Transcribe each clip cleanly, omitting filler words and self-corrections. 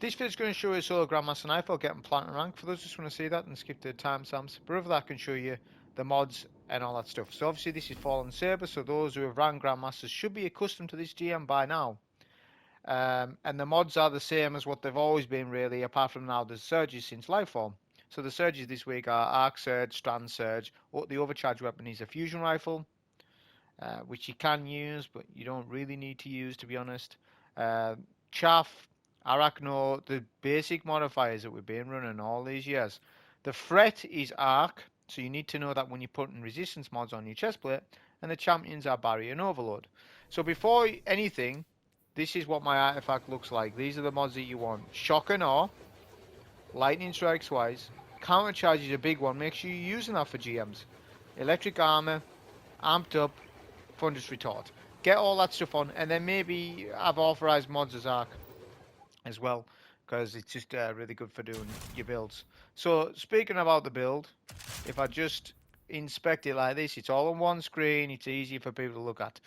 This video is going to show you solo Grandmaster Nightfall getting platinum rank. For those who just want to see that, then skip to the timestamps. But over that, I can show you the mods and all that stuff. So obviously this is Fallen Saber, so those who have ran Grandmasters should be accustomed to this GM by now. And the mods are the same as what they've always been really, apart from now there's surges since Lightfall. So the surges this week are Arc Surge, Strand Surge. The overcharge weapon is a fusion rifle, which you can use, but you don't really need to use, to be honest. Chaff, Arachno, the basic modifiers that we've been running all these years. The threat is Arc, so you need to know that when you're putting resistance mods on your chestplate, and the champions are Barrier and Overload. So before anything, this is what my artifact looks like. These are the mods that you want. Shock and Awe, Lightning Strike Twice, Countercharge is a big one. Make sure you're using that for GMs. Electric Armor, Amped Up, Thunderous Retort. Get all that stuff on, and then maybe have authorized mods as Arc as well, because it's just really good for doing your builds. So speaking about the build, if I just inspect it like this, it's all on one screen, it's easy for people to look at.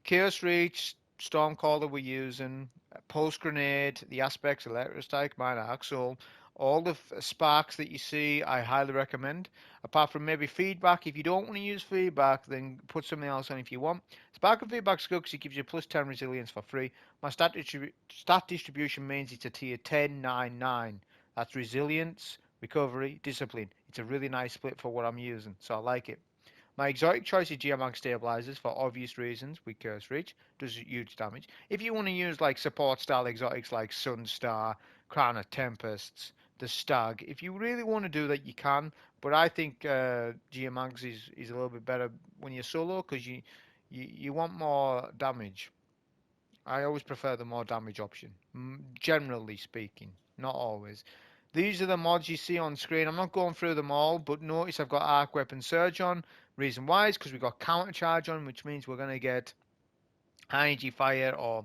Chaos Reach, Stormcaller we're using, Pulse Grenade, the aspects, Electrostatic, mine Arc Soul. All the sparks that you see, I highly recommend. Apart from maybe feedback, if you don't want to use feedback, then put something else on if you want. Spark and feedback's good because it gives you plus 10 resilience for free. My stat distribution means it's a tier 10, 9, 9. That's resilience, recovery, discipline. It's a really nice split for what I'm using, so I like it. My exotic choice is Geomag Stabilizers for obvious reasons with Curse Reach. Does huge damage. If you want to use like support style exotics like Sunstar, Crown of Tempests, the Stag, if you really want to do that, you can. But I think Geomags is a little bit better when you're solo because you want more damage. I always prefer the more damage option, generally speaking, not always. These are the mods you see on screen. I'm not going through them all, but notice I've got Arc Weapon Surge on. Reason why is because we've got Counter Charge on, which means we're going to get high energy fire or,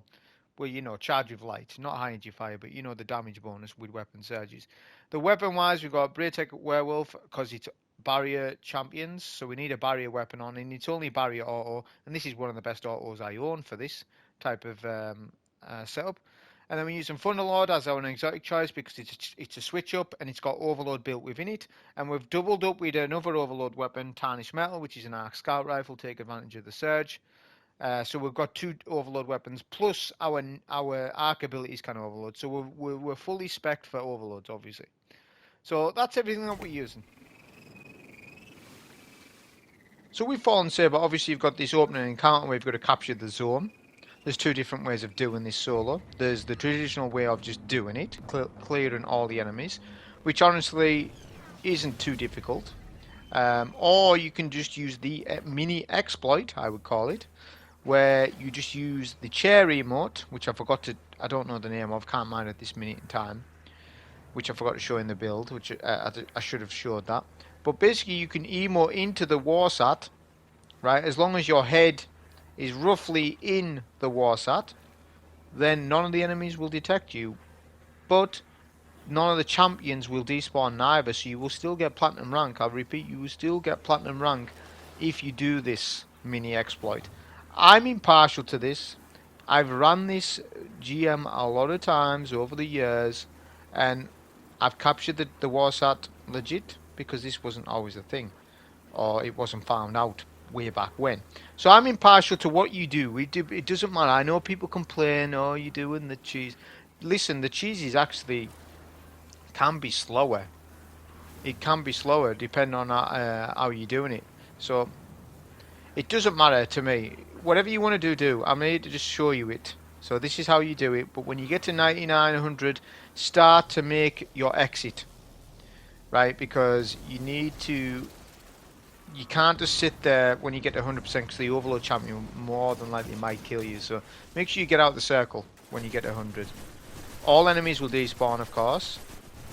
well, you know, charge with light. Not high energy fire, but you know the damage bonus with weapon surges. The weapon wise, we've got Braytech Werewolf because it's barrier champions, so we need a barrier weapon on, and it's only barrier auto, and this is one of the best autos I own for this type of setup. And then we're using Thunderlord as our exotic choice because it's a switch up and it's got Overload built within it. And we've doubled up with another Overload weapon, Tarnished Mettle, which is an Arc Scout Rifle, take advantage of the surge. So we've got two Overload weapons, plus our Arc abilities can Overload. So we're fully spec'd for Overloads, obviously. So that's everything that we're using. So we've Fallen Saber, obviously you've got this opening encounter where you've got to capture the zone. There's two different ways of doing this solo. There's the traditional way of just doing it, clearing all the enemies, which honestly isn't too difficult. Or you can just use the mini exploit, I would call it, where you just use the chair emote, which I don't know the name of, can't mind at this minute in time, which I forgot to show in the build, which I should have showed that. But basically you can emote into the Warsat, right, as long as your head is roughly in the Warsat, then none of the enemies will detect you, but none of the champions will despawn neither, so you will still get platinum rank. I'll repeat, you will still get platinum rank if you do this mini exploit. I'm impartial to this. I've run this GM a lot of times over the years, and I've captured the Warsat legit because this wasn't always a thing, or it wasn't found out way back when. So I'm impartial to what you do. It doesn't matter. I know people complain, oh, you're doing the cheese. Listen, the cheese is actually can be slower. It can be slower depending on how you're doing it. So it doesn't matter to me. Whatever you want to do. I'm here to just show you it. So this is how you do it. But when you get to 99, 100, start to make your exit. Right? Because you need to... You can't just sit there when you get to 100% because the Overload champion more than likely might kill you. So make sure you get out the circle when you get to 100. All enemies will despawn, of course,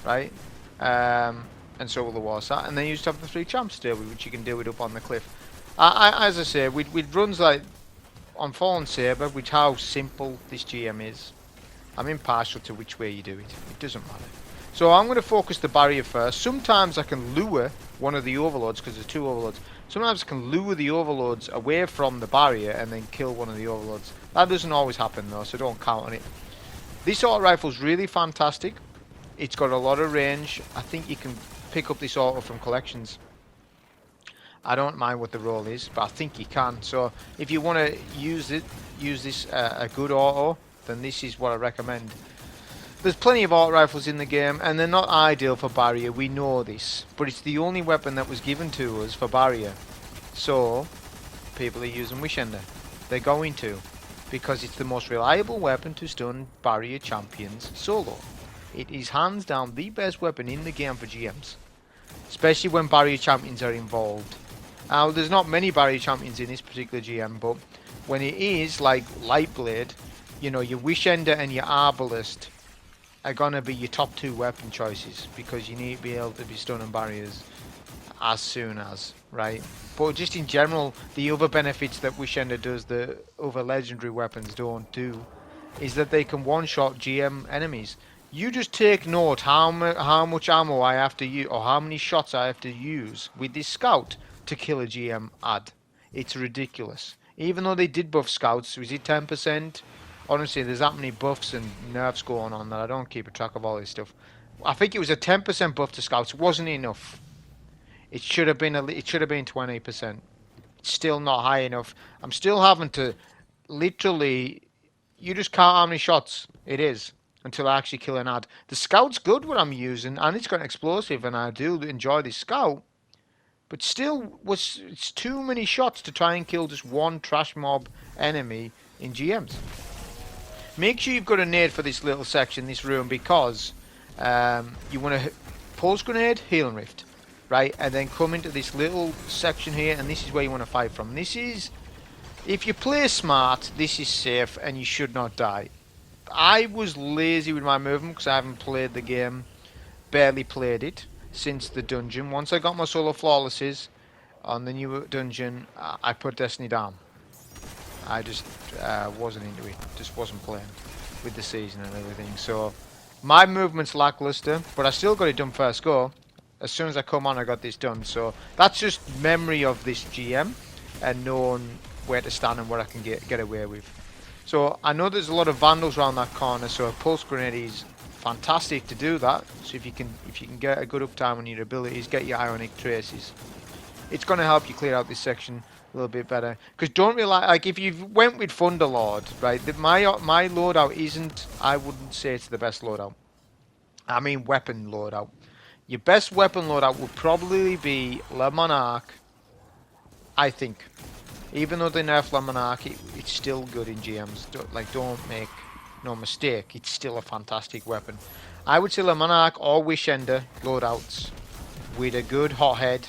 right? And so will the Warsat. And then you just have the 3 champs still, which you can do it up on the cliff. As I say, with runs like on Fallen Saber, which how simple this GM is, I'm impartial to which way you do it. It doesn't matter. So I'm going to focus the barrier first. Sometimes I can lure one of the overloads because there's 2 overloads. Sometimes I can lure the overloads away from the barrier and then kill one of the overloads. That doesn't always happen though, so don't count on it. This auto rifle's really fantastic. It's got a lot of range. I think you can pick up this auto from collections. I don't mind what the roll is, but I think you can. So if you want to use this a good auto, then this is what I recommend. There's plenty of auto rifles in the game, and they're not ideal for barrier. We know this, but it's the only weapon that was given to us for barrier. So people are using Wishender. They're going to, because it's the most reliable weapon to stun barrier champions solo. It is hands down the best weapon in the game for GMs, especially when barrier champions are involved. Now, there's not many barrier champions in this particular GM, but when it is like Lightblade, you know, your Wishender and your Arbalist are going to be your top 2 weapon choices, because you need to be able to be stunning barriers as soon as, right? But just in general, the other benefits that Wishender does that other legendary weapons don't do is that they can one-shot GM enemies. You just take note how much ammo I have to use, or how many shots I have to use with this scout to kill a GM ad. It's ridiculous. Even though they did buff scouts, was it 10%? Honestly, there's that many buffs and nerfs going on that I don't keep a track of all this stuff. I think it was a 10% buff to scouts. It wasn't enough. It should have been 20%. It's still not high enough. I'm still having to literally, you just count how many shots it is until I actually kill an ad. The scout's good what I'm using, and it's got an explosive, and I do enjoy this scout. But still, it's too many shots to try and kill just one trash mob enemy in GMs. Make sure you've got a nade for this little section, this room, because you want to pulse grenade, healing rift, right? And then come into this little section here, and this is where you want to fight from. This is, if you play smart, this is safe, and you should not die. I was lazy with my movement because I haven't played the game, barely played it since the dungeon. Once I got my solo flawlesses on the new dungeon, I put Destiny down. I just wasn't into it, just wasn't playing with the season and everything. So my movement's lackluster, but I still got it done first go. As soon as I come on, I got this done. So that's just memory of this GM and knowing where to stand and what I can get away with. So I know there's a lot of vandals around that corner, so a pulse grenade is fantastic to do that. So if you can get a good uptime on your abilities, get your ionic traces, it's going to help you clear out this section a little bit better. Because don't rely, like if you went with Thunderlord, right? My loadout isn't, I wouldn't say it's the best loadout. I mean weapon loadout. Your best weapon loadout would probably be Le Monarch, I think. Even though they nerf Le Monarch, it's still good in GMs. Don't make no mistake, it's still a fantastic weapon. I would say Le Monarch or Wishender loadouts with a good hothead,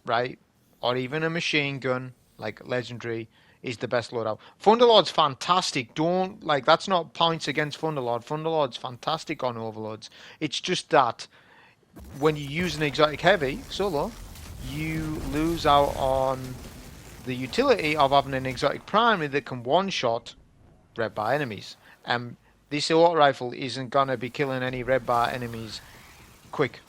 right? Or even a machine gun, like legendary, is the best loadout. Thunderlord's fantastic. That's not points against Thunderlord. Thunderlord's fantastic on overloads. It's just that when you use an exotic heavy solo, you lose out on the utility of having an exotic primary that can one-shot red bar enemies. And this auto rifle isn't gonna be killing any red bar enemies quick.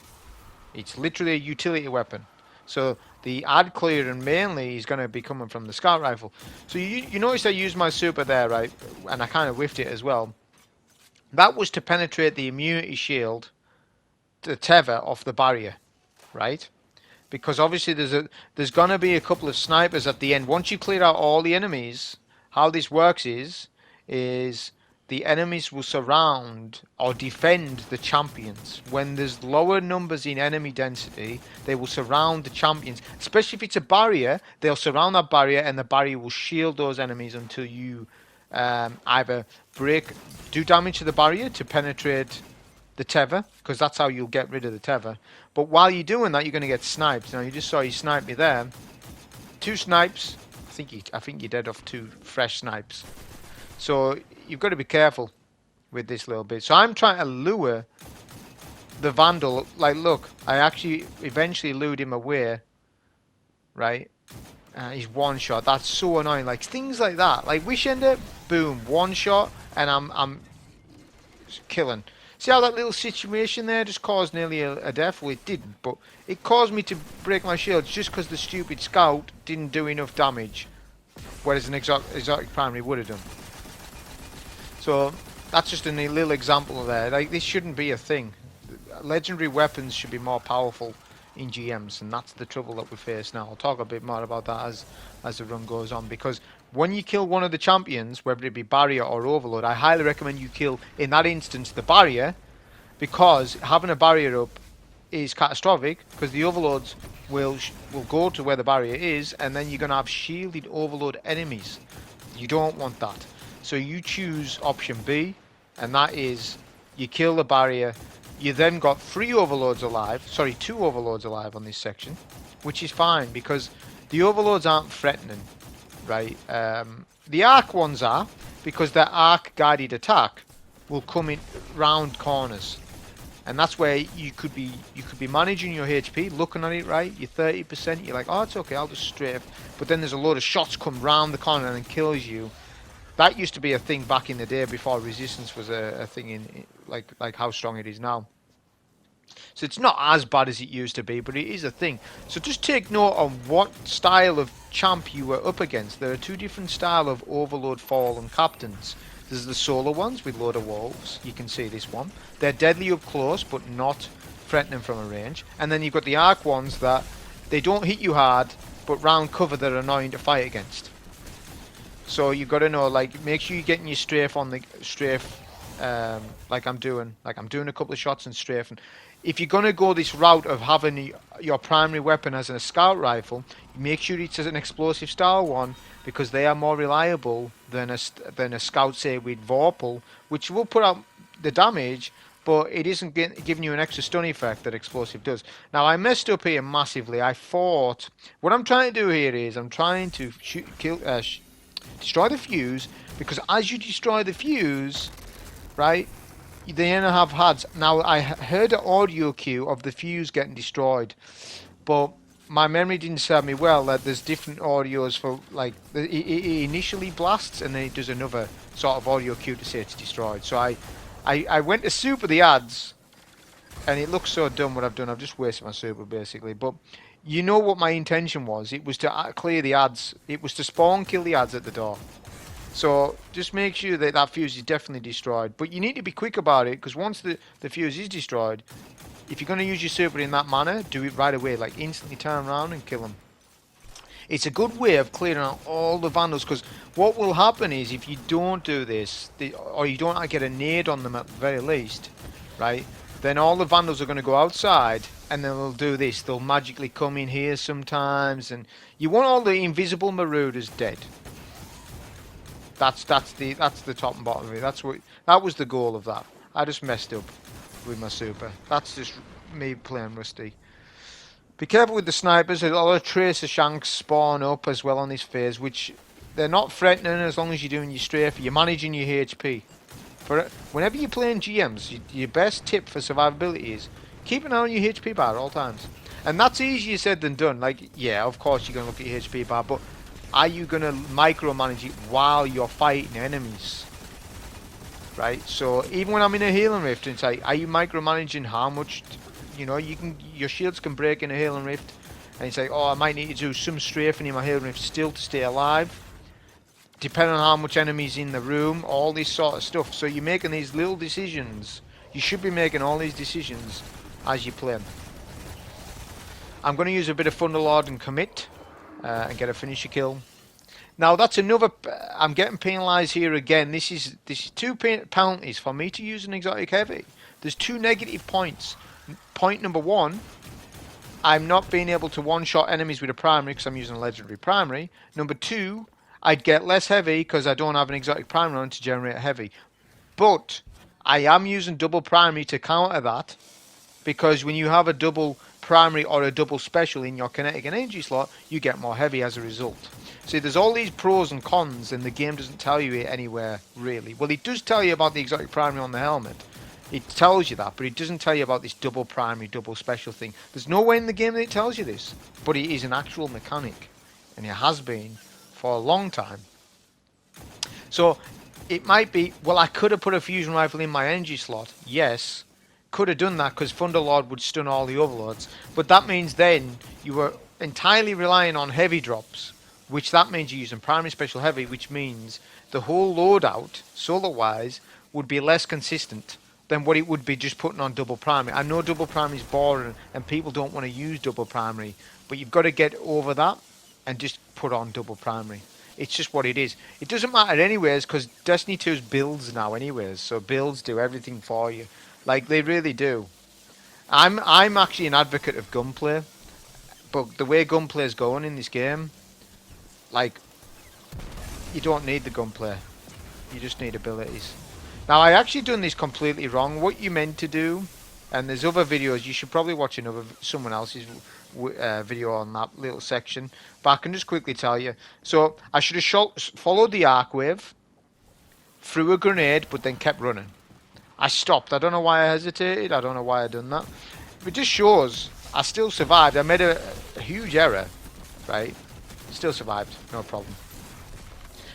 It's literally a utility weapon. So the ad clearing mainly is going to be coming from the scout rifle. So you notice I used my super there, right? And I kind of whiffed it as well. That was to penetrate the immunity shield, the tether off the barrier, right? Because obviously there's going to be a couple of snipers at the end. Once you clear out all the enemies, how this works is the enemies will surround or defend the champions. When there's lower numbers in enemy density, they will surround the champions. Especially if it's a barrier, they'll surround that barrier and the barrier will shield those enemies until you either do damage to the barrier to penetrate the tether, because that's how you'll get rid of the tether. But while you're doing that, you're going to get sniped. Now you just saw you snipe me there. 2 snipes. I think you're dead off 2 fresh snipes. So you've got to be careful with this little bit. So I'm trying to lure the Vandal. Like, look, I actually eventually lured him away, right? He's one shot. That's so annoying. Like things like that. Like Wishender, boom, one shot, and I'm killing. See how that little situation there just caused nearly a death? Well, it didn't, but it caused me to break my shields just because the stupid scout didn't do enough damage, whereas an exotic primary would have done. So that's just a little example there. Like, this shouldn't be a thing. Legendary weapons should be more powerful in GMs, and that's the trouble that we face now. I'll talk a bit more about that as the run goes on, because when you kill one of the champions, whether it be barrier or overload, I highly recommend you kill, in that instance, the barrier, because having a barrier up is catastrophic, because the overloads will go to where the barrier is, and then you're going to have shielded overload enemies. You don't want that. So you choose option B, and that is you kill the barrier. You then got 3 overloads alive, sorry, 2 overloads alive on this section, which is fine because the overloads aren't threatening, right? The arc ones are, because their arc guided attack will come in round corners, and that's where you could be managing your HP, looking at it, right? You're 30%, you're like, oh, it's okay, I'll just strafe, but then there's a load of shots come round the corner and kills you. That used to be a thing back in the day before resistance was a thing in like how strong it is now. So it's not as bad as it used to be, but it is a thing. So just take note on what style of champ you were up against. There are 2 different style of overload fallen captains. There's the solar ones with load of wolves. You can see this one. They're deadly up close, but not threatening from a range. And then you've got the arc ones that they don't hit you hard, but round cover they're annoying to fight against. So you've got to know, like, make sure you're getting your strafe on the strafe, like I'm doing a couple of shots and strafing. If you're going to go this route of having your primary weapon as a scout rifle, make sure it's an explosive style one, because they are more reliable than a scout, say, with Vorpal, which will put out the damage, but it isn't giving you an extra stun effect that explosive does. Now, I messed up here massively. I thought, what I'm trying to do here is I'm trying to destroy the fuse, because as you destroy the fuse, right, they then have HUDs. Now, I heard an audio cue of the fuse getting destroyed, but my memory didn't serve me well that there's different audios for, like, it initially blasts and then it does another sort of audio cue to say it's destroyed. So I went to super the ads, and it looks so dumb what I've done. I've just wasted my super basically, but you know what my intention was. It was to clear the ads. It was to spawn kill the ads at the door. So just make sure that that fuse is definitely destroyed. But you need to be quick about it, because once the fuse is destroyed, if you're going to use your super in that manner, do it right away. Like, instantly turn around and kill them. It's a good way of clearing out all the vandals, because what will happen is, if you don't do this, or you don't get a nade on them at the very least, right, then all the vandals are going to go outside, and then they'll do this. They'll magically come in here sometimes, and you want all the invisible marauders dead. That's the top and bottom of it. That was the goal of that. I just messed up with my super. That's just me playing rusty. Be careful with the snipers. A lot of tracer shanks spawn up as well on this phase, which they're not threatening as long as you're doing your strafe. You're managing your HP. Whenever you're playing GMs, your best tip for survivability is keep an eye on your HP bar at all times. And that's easier said than done. Like, yeah, of course you're going to look at your HP bar, but are you going to micromanage it while you're fighting enemies? Right? So even when I'm in a healing rift, it's like, are you micromanaging how much, your shields can break in a healing rift, and it's like, oh, I might need to do some strafing in my healing rift still to stay alive, depending on how much enemies in the room, all this sort of stuff. So you're making these little decisions. You should be making all these decisions as you play. I'm going to use a bit of Thunderlord and commit. And get a finisher kill. Now that's another. I'm getting penalised here again. This is 2 penalties for me to use an exotic heavy. There's 2 negative points. Point number 1, I'm not being able to one-shot enemies with a primary because I'm using a legendary primary. Number 2, I'd get less heavy because I don't have an exotic primary on to generate heavy. But I am using double primary to counter that, because when you have a double primary or a double special in your kinetic and energy slot, you get more heavy as a result. See, there's all these pros and cons, and the game doesn't tell you it anywhere, really. Well, it does tell you about the exotic primary on the helmet. It tells you that, but it doesn't tell you about this double primary, double special thing. There's no way in the game that it tells you this, but it is an actual mechanic, and it has been for a long time. So, it might be, well, I could have put a fusion rifle in my energy slot, yes. Could have done that because Thunderlord would stun all the overlords, but that means then you were entirely relying on heavy drops, which that means you're using primary special heavy, which means the whole loadout, solo wise, would be less consistent than what it would be just putting on double primary. I know double primary is boring and people don't want to use double primary, but you've got to get over that and just put on double primary. It's just what it is. It doesn't matter anyways, because Destiny 2's builds now anyways, so builds do everything for you. Like, they really do. I'm actually an advocate of gunplay, but the way gunplay is going in this game, like, you don't need the gunplay. You just need abilities. Now, I actually done this completely wrong. What you meant to do, and there's other videos, you should probably watch someone else's video on that little section, but I can just quickly tell you. So, I should have followed the arc wave, threw a grenade, but then kept running. I stopped. I don't know why I hesitated. I don't know why I done that. It just shows I still survived. I made a huge error, right? Still survived. No problem.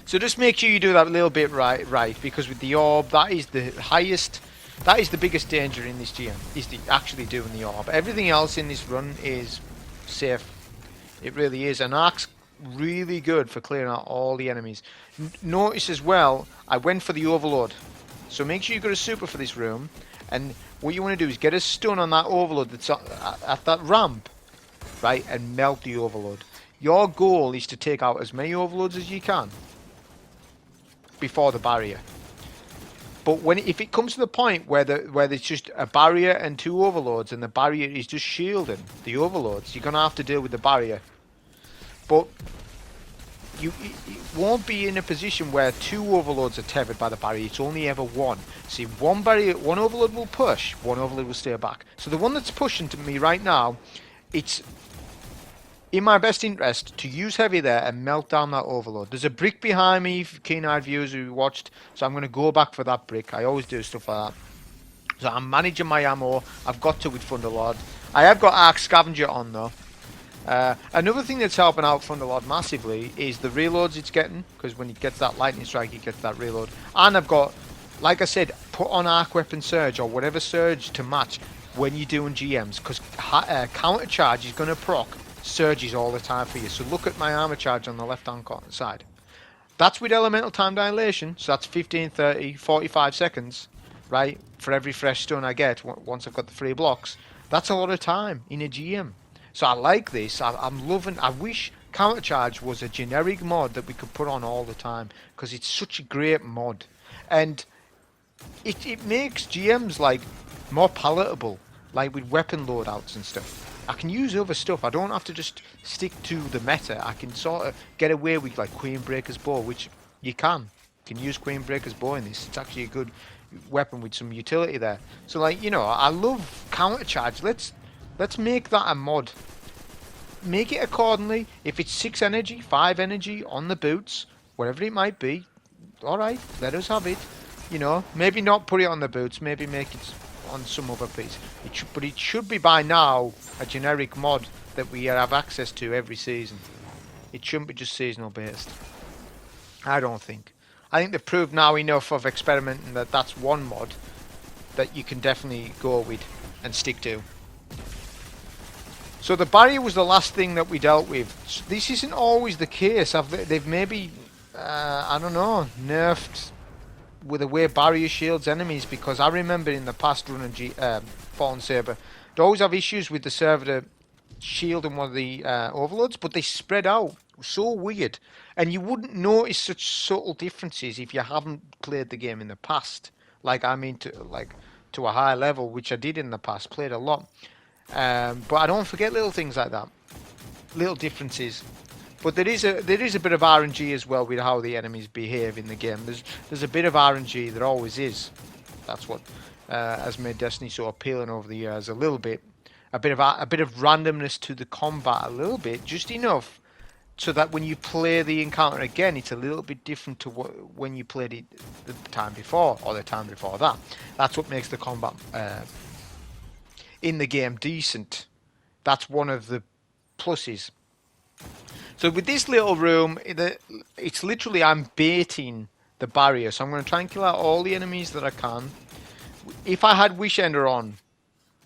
So just make sure you do that a little bit right, because with the orb, that is the highest, that is the biggest danger in this GM, is actually doing the orb. Everything else in this run is safe. It really is. And Arc's really good for clearing out all the enemies. Notice as well, I went for the overload. So make sure you've got a super for this room, and what you want to do is get a stun on that overload that's at that ramp, right, and melt the overload. Your goal is to take out as many overloads as you can before the barrier. But if it comes to the point where there's just a barrier and two overloads, and the barrier is just shielding the overloads, you're gonna have to deal with the barrier. But you won't be in a position where two overloads are tethered by the barrier. It's only ever one. See, one overload will push, one overload will stay back. So the one that's pushing to me right now, it's in my best interest to use heavy there and melt down that overload. There's a brick behind me, keen-eyed viewers who watched, so I'm going to go back for that brick. I always do stuff like that. So I'm managing my ammo. I've got to with Thunderlord. I have got Arc Scavenger on though. Another thing that's helping out Thunderlord massively is the reloads it's getting, because when it gets that lightning strike, it gets that reload. And I've got, like I said, put on Arc Weapon Surge or whatever surge to match when you're doing GMs, because counter charge is going to proc surges all the time for you. So look at my armor charge on the left hand side. That's with elemental time dilation, so that's 15, 30, 45 seconds, right, for every fresh stun I get once I've got the 3 blocks. That's a lot of time in a GM. So I like this. I'm loving. I wish counter charge was a generic mod that we could put on all the time, because it's such a great mod, and it makes GMs like more palatable, like with weapon loadouts and stuff. I can use other stuff. I don't have to just stick to the meta. I can sort of get away with like Queenbreaker's Bow, which you can. You can use Queenbreaker's Bow in this. It's actually a good weapon with some utility there. So like, you know, I love counter charge. Let's make that a mod. Make it accordingly. If it's 6 energy, 5 energy on the boots, whatever it might be, alright, let us have it. You know, maybe not put it on the boots, maybe make it on some other piece. But it should be by now a generic mod that we have access to every season. It shouldn't be just seasonal based. I don't think. I think they've proved now enough of experimenting that that's one mod that you can definitely go with and stick to. So the barrier was the last thing that we dealt with. This isn't always the case. They've maybe, I don't know, nerfed with the way barrier shields enemies, because I remember in the past running Fallen Saber, they always have issues with the servitor shielding one of the overloads, but they spread out. So weird. And you wouldn't notice such subtle differences if you haven't played the game in the past. Like, I mean, to a high level, which I did in the past, played a lot. But I don't forget little things like that, little differences. But there is a bit of RNG as well with how the enemies behave in the game. There's a bit of RNG, there always is. That's what has made Destiny so appealing over the years. A little bit, a bit of randomness to the combat, a little bit, just enough, so that when you play the encounter again, it's a little bit different to when you played it the time before or the time before that. That's what makes the combat in the game decent. That's one of the pluses. So with this little room, it's literally, I'm baiting the barrier. So I'm going to try and kill out all the enemies that I can. If I had Wish Ender on,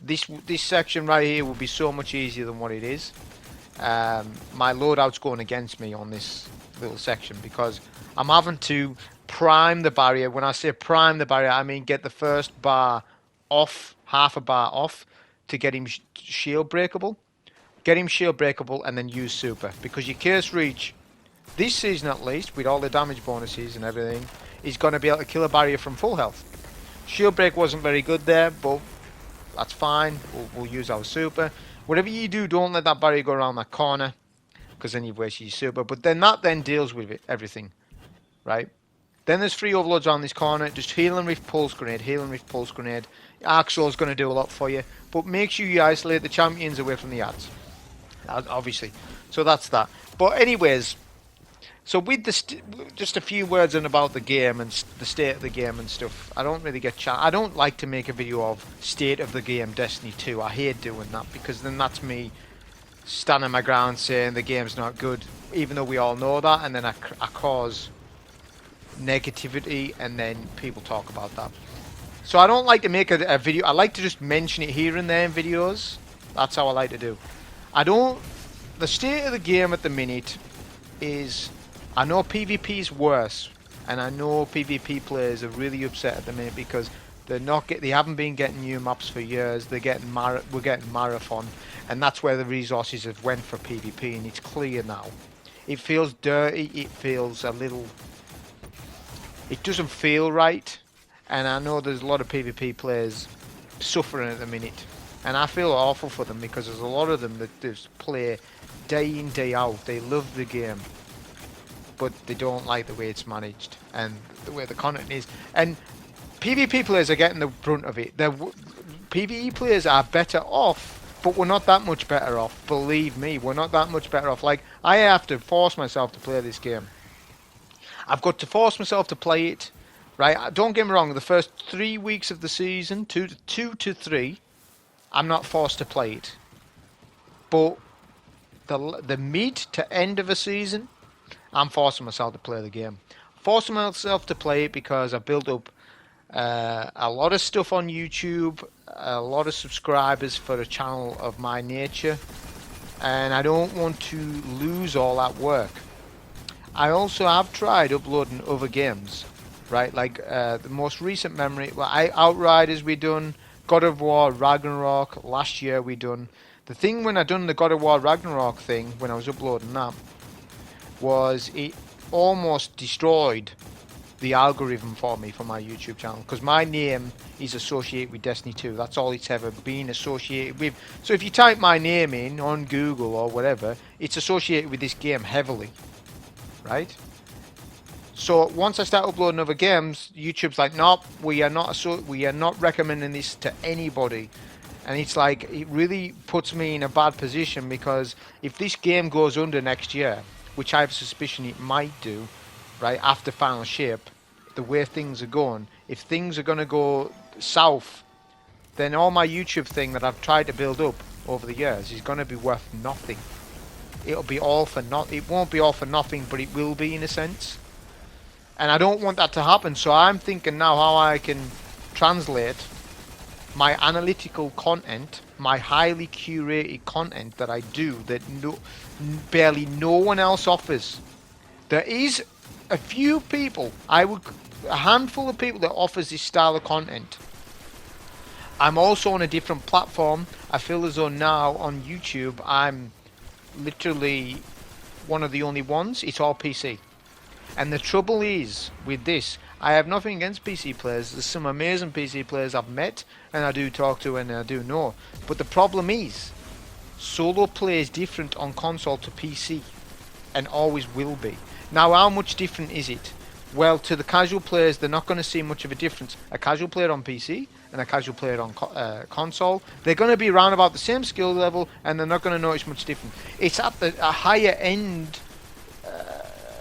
this section right here would be so much easier than what it is. My loadout's going against me on this little section, because I'm having to prime the barrier. When I say prime the barrier, I mean get the first bar off, half a bar off, to get him shield breakable. Get him shield breakable and then use super. Because your Curse Reach, this season at least, with all the damage bonuses and everything, is going to be able to kill a barrier from full health. Shield break wasn't very good there, but that's fine. We'll use our super. Whatever you do, don't let that barrier go around that corner, because then you've wasted your super. But then that then deals with it, everything, right? Then there's 3 overloads around this corner. Just heal and rift pulse grenade, heal and rift pulse grenade. Arc Soul's going to do a lot for you, but make sure you isolate the champions away from the ads, obviously. So that's that. But anyways, so with the just a few words in about the game and the state of the game and stuff. I don't really get I don't like to make a video of state of the game Destiny 2. I hate doing that, because then that's me standing my ground saying the game's not good, even though we all know that, and then I cause negativity and then people talk about that. So I don't like to make a video. I like to just mention it here and there in videos. That's how I like to do. The state of the game at the minute is, I know PvP is worse, and I know PvP players are really upset at the minute because they haven't been getting new maps for years. We're getting Marathon, and that's where the resources have went for PvP, and it's clear now. It feels dirty. It feels a little. It doesn't feel right, and I know there's a lot of PvP players suffering at the minute, and I feel awful for them because there's a lot of them that just play day in, day out. They love the game, but they don't like the way it's managed and the way the content is. And PvP players are getting the brunt of it. PvE players are better off, but we're not that much better off. Believe me, we're not that much better off. Like, I have to force myself to play this game. I've got to force myself to play it, right? Don't get me wrong, the first 3 weeks of the season, 2 to 3, I'm not forced to play it. But the mid to end of a season, I'm forcing myself to play the game. Forcing myself to play it because I've built up a lot of stuff on YouTube, a lot of subscribers for a channel of my nature, and I don't want to lose all that work. I also have tried uploading other games, right? Like the most recent memory, Outriders we done, God of War, Ragnarok, last year we done. The thing when I done the God of War Ragnarok thing, when I was uploading that, was it almost destroyed the algorithm for me for my YouTube channel, because my name is associated with Destiny 2. That's all it's ever been associated with. So if you type my name in on Google or whatever, it's associated with this game heavily, right? So once I start uploading other games, YouTube's like, nope, we are not recommending this to anybody. And it's like, it really puts me in a bad position, because if this game goes under next year, which I have a suspicion it might do, right, after Final Shape, the way things are going, if things are going to go south, then all my YouTube thing that I've tried to build up over the years is going to be worth nothing. It'll be all for it won't be all for nothing, but it will be in a sense. And I don't want that to happen, so I'm thinking now how I can translate my analytical content, my highly curated content that I do, that barely no one else offers. There is a few people, a handful of people that offers this style of content. I'm also on a different platform. I feel as though now on YouTube I'm literally one of the only ones. It's all PC. And the trouble is with this, I have nothing against PC players. There's some amazing PC players I've met and I do talk to and I do know. But the problem is, solo play is different on console to PC, and always will be. Now, how much different is it? Well, to the casual players, they're not going to see much of a difference. A casual player on PC and a casual player on console, they're going to be around about the same skill level, and they're not going to notice much difference. It's at a higher end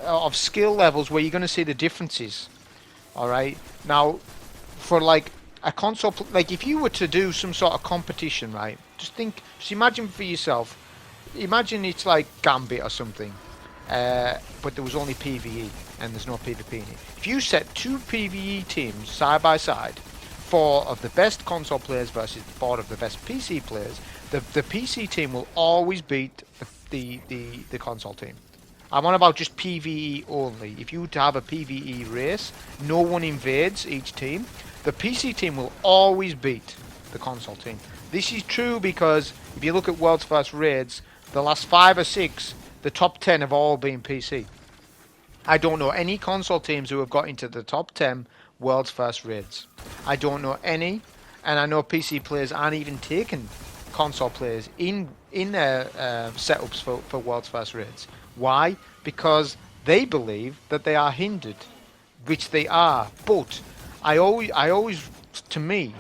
of skill levels where you're going to see the differences. Alright, now for like a console, like if you were to do some sort of competition, right, just imagine for yourself, imagine it's like Gambit or something, but there was only PvE and there's no PvP in it. If you set 2 PvE teams side by side, 4 of the best console players versus 4 of the best PC players, the PC team will always beat the console team. I'm on about just PvE only. If you were to have a PvE race, no one invades each team. The PC team will always beat the console team. This is true because if you look at World's First Raids, the last 5 or 6, the top 10 have all been PC. I don't know any console teams who have got into the top 10 World's First Raids. I don't know any, and I know PC players aren't even taking console players in their setups for World's First Raids. Why? Because they believe that they are hindered, which they are. But I always, to me,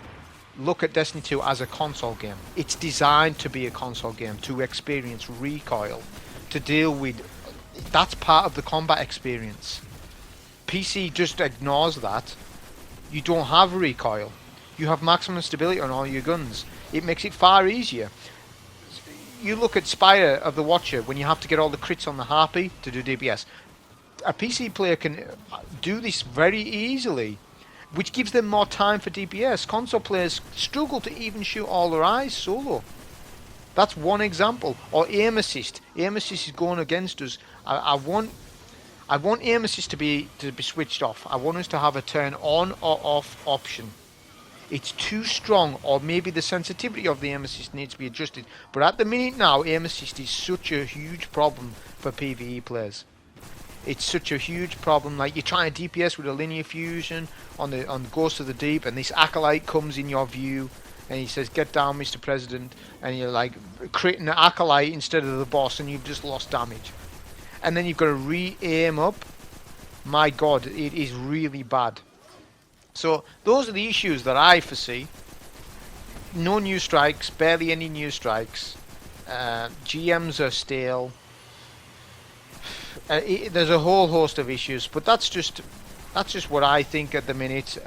look at Destiny 2 as a console game. It's designed to be a console game, to experience recoil, to deal with. That's part of the combat experience. PC just ignores that. You don't have recoil. You have maximum stability on all your guns. It makes it far easier. You look at Spire of the Watcher when you have to get all the crits on the Harpy to do DPS. A PC player can do this very easily, which gives them more time for DPS. Console players struggle to even shoot all their eyes solo. That's one example. Or aim assist. Aim assist is going against us. I want aim assist to be switched off. I want us to have a turn on or off option. It's too strong, or maybe the sensitivity of the aim assist needs to be adjusted. But at the minute now, aim assist is such a huge problem for PvE players. It's such a huge problem. Like, you're trying to DPS with a linear fusion on Ghost of the Deep, and this acolyte comes in your view, and he says, "Get down, Mr. President," and you're like creating an acolyte instead of the boss, and you've just lost damage. And then you've got to re-aim up. My God, it is really bad. So those are the issues that I foresee. No new strikes, barely any new strikes. GMs are stale. There's a whole host of issues, but that's just what I think at the minute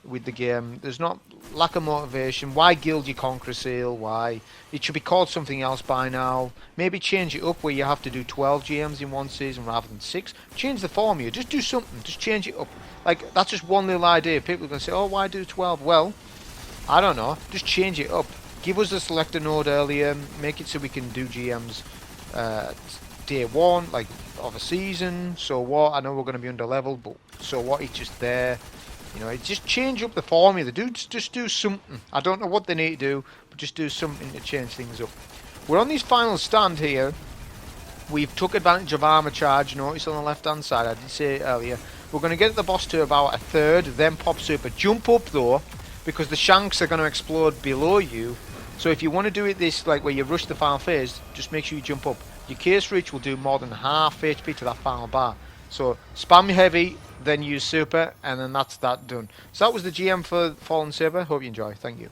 with the game. There's not lack of motivation. Why gild your Conqueror seal? Why? It should be called something else by now. Maybe change it up where you have to do 12 GMs in one season rather than 6. Change the formula. Just do something. Just change it up. Like, that's just one little idea. People are going to say, "Oh, why do 12? Well, I don't know. Just change it up. Give us a selector node earlier. Make it so we can do GMs day 1, like, of a season. So what? I know we're going to be under level, but so what? It's just there. You know, just change up the formula. Just do something. I don't know what they need to do, but just do something to change things up. We're on this final stand here. We've took advantage of armor charge. Notice on the left-hand side, I did say it earlier. We're going to get the boss to about a third, then pop super. Jump up though, because the shanks are going to explode below you. So if you want to do it this, like where you rush the final phase, just make sure you jump up. Your case reach will do more than half HP to that final bar. So spam heavy, then use super, and then that's that done. So that was the GM for Fallen Saber. Hope you enjoy. Thank you.